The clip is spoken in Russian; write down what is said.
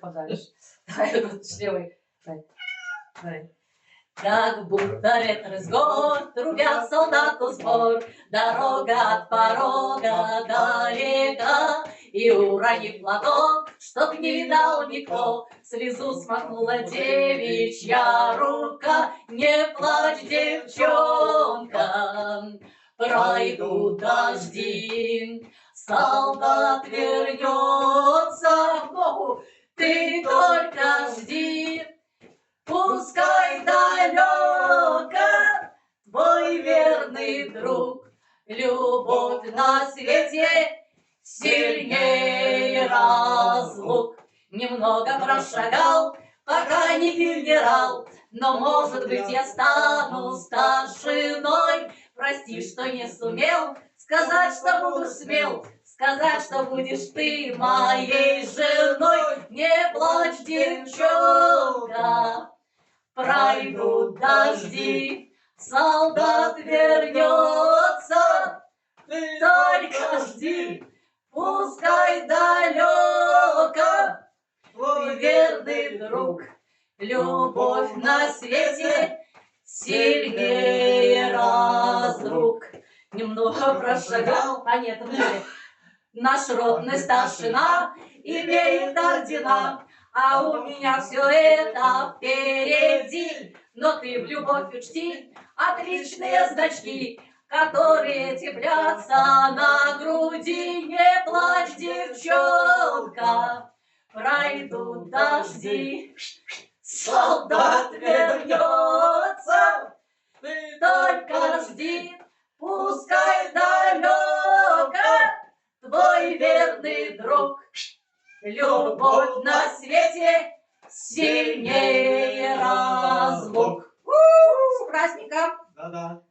подальше. Давай вот с левой. Давай. Как будто ветры трубят солдату сбор, дорога от порога далека, и уронив платок, чтоб не видал никто, слезу смахнула девичья рука. Не плачь, девчонка, пройдут дожди, солдат вернется в ногу, ты только жди. Пускай далеко твой верный друг, любовь на свете сильнее разлук. Немного прошагал, пока не генерал, но, может быть, я стану старшиной. Прости, что не сумел сказать, что буду смел, сказать, что будешь ты моей женой. Не плачь, девчонка, пройдут дожди, солдат вернется, ты только жди. Пускай далеко твой верный друг, любовь на свете сильнее разлук. Немного прошагал, а нет, наш родный старшина имеет ордена, а у меня все это впереди. Но ты в любовь учти отличные значки, которые теплятся на груди. Не плачь, девчонка, пройдут дожди, солдат вернется, ты только жди. Пускай далеко твой верный друг, любовь на свете сильнее разлук. С праздником! Да-да.